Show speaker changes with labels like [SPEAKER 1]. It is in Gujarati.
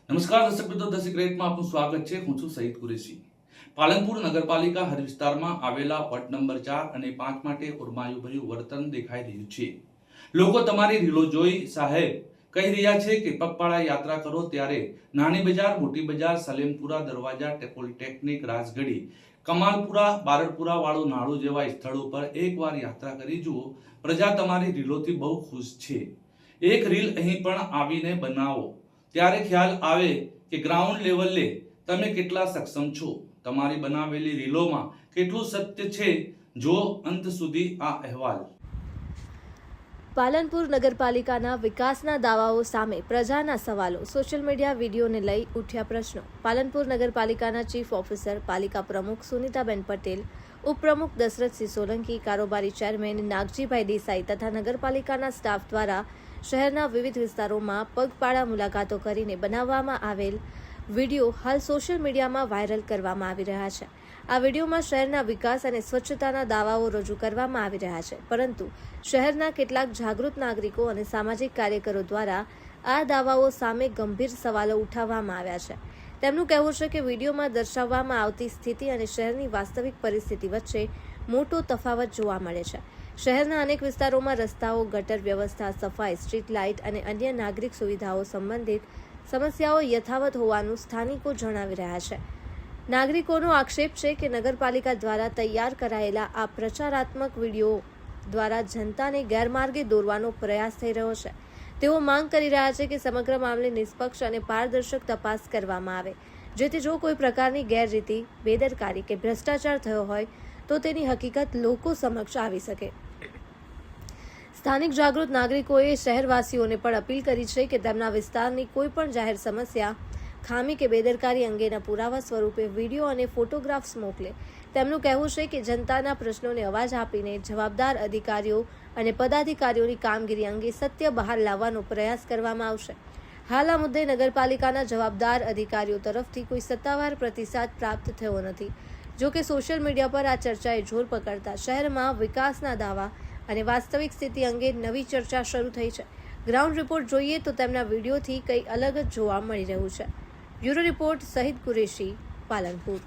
[SPEAKER 1] નમસ્કાર દર્શક મિત્રો, ધ સિક્રેટમાં આપનું સ્વાગત છે। હું છું સઈદ કુરેશી। પાલનપુર નગરપાલિકા હદ વિસ્તારમાં આવેલા વોર્ડ નંબર 4 અને 5 માટે ઉર્માયુભર્યું વર્તન દેખાઈ રહ્યું છે। લોકો તમારી રીલો જોઈ સાહેબ કહી રહ્યા છે કે પગપાળા યાત્રા કરો ત્યારે નાની બજાર, મોટી બજાર, સલેમપુરા, દરવાજા, પોલિટેકનિક, રાજગઢી, કમાલપુરા, બારડપુરા વાળું નાળું જેવા સ્થળો પર એકવાર યાત્રા કરી જુઓ। પ્રજા તમારી રીલોથી બહુ ખુશ છે। એક રીલ અહીં પણ આવીને બનાવો ત્યારે ખ્યાલ આવે કે ગ્રાઉન્ડ લેવલે તમે કેટલા સક્ષમ છો। તમારી બનાવેલી રીલોમાં કેટલું સત્ય છે, જો અંત સુધી આ અહેવાલ।
[SPEAKER 2] પાલનપુર નગરપાલિકાના વિકાસના દાવાઓ સામે પ્રજાના સવાલો। સોશિયલ મીડિયા વિડીયોને લઈ ઉઠ્યા પ્રશ્નો। પાલનપુર નગરપાલિકાના ચીફ ઓફિસર, પાલિકા પ્રમુખ સુનીતાબેન પટેલ, ઉપપ્રમુખ દશરથસિંહ સોલંકી, કારોબારી ચેરમેન નાગજીભાઈ દેસાઈ તથા નગરપાલિકાના સ્ટાફ દ્વારા શહેરના વિવિધ વિસ્તારોમાં પગપાળા મુલાકાતો કરીને બનાવવામાં આવેલ વિડીયો હાલ સોશિયલ મીડિયામાં વાયરલ કરવામાં આવી રહ્યા છે। આ વિડીયોમાં શહેરના વિકાસ અને સ્વચ્છતાના દાવાઓ રજૂ કરવામાં આવી રહ્યા છે, પરંતુ શહેરના કેટલાક જાગૃત નાગરિકો અને સામાજિક કાર્યકરો દ્વારા આ દાવાઓ સામે ગંભીર સવાલો ઉઠાવવામાં આવ્યા છે। તેમનું કહેવું છે કે વિડીયોમાં દર્શાવવામાં આવતી સ્થિતિ અને શહેરની વાસ્તવિક પરિસ્થિતિ વચ્ચે મોટો તફાવત જોવા મળે છે। શહેરના અનેક વિસ્તારોમાં રસ્તાઓ, ગટર વ્યવસ્થા, સફાઈ, સ્ટ્રીટ લાઇટ અને અન્ય નાગરિક સુવિધાઓ સંબંધિત સમસ્યાઓ યથાવત હોવાનું સ્થાનિકો જણાવી રહ્યા છે। નાગરિકોનો આક્ષેપ છે કે નગરપાલિકા દ્વારા તૈયાર કરાયેલા આ પ્રચારાત્મક વિડીયો દ્વારા જનતાને ગેરમાર્ગે દોરવાનો પ્રયાસ થઈ રહ્યો છે। તેઓ માંગ કરી રહ્યા છે કે સમગ્ર મામલે નિષ્પક્ષ અને પારદર્શક તપાસ કરવામાં આવે, જેથી જો કોઈ પ્રકારની ગેરરીતિ, બેદરકારી કે ભ્રષ્ટાચાર થયો હોય તો તેની હકીકત લોકો સમક્ષ આવી શકે। સ્થાનિક જાગૃત નાગરિકોએ શહેરવાસીઓને પણ અપીલ કરી છે કે તેમના વિસ્તારની કોઈ પણ જાહેર સમસ્યા, ખામી કે બેદરકારી અંગેના પુરાવા સ્વરૂપે વિડીયો અને ફોટોગ્રાફ્સ મોકલે। તેમનું કહેવું છે કે જનતાના પ્રશ્નોને અવાજ આપીને જવાબદાર અધિકારીઓ અને પદાધિકારીઓની કામગીરી અંગે સત્ય બહાર લાવવાનો પ્રયાસ કરવામાં આવશે। હાલ આ મુદ્દે નગરપાલિકાના જવાબદાર અધિકારીઓ તરફથી કોઈ સત્તાવાર પ્રતિસાદ પ્રાપ્ત થયો નથી। જો કે સોશિયલ મીડિયા પર આ ચર્ચાએ જોર પકડતા શહેરમાં વિકાસના દાવા અને વાસ્તવિક સ્થિતિ અંગે નવી ચર્ચા શરૂ થઈ છે। ગ્રાઉન્ડ રિપોર્ટ જોઈએ તો તેમના વિડીયોથી કંઈ અલગ જ જોવા મળી રહ્યું છે। બ્યુરો રિપોર્ટ, સઈદ કુરેશી, પાલનપુર।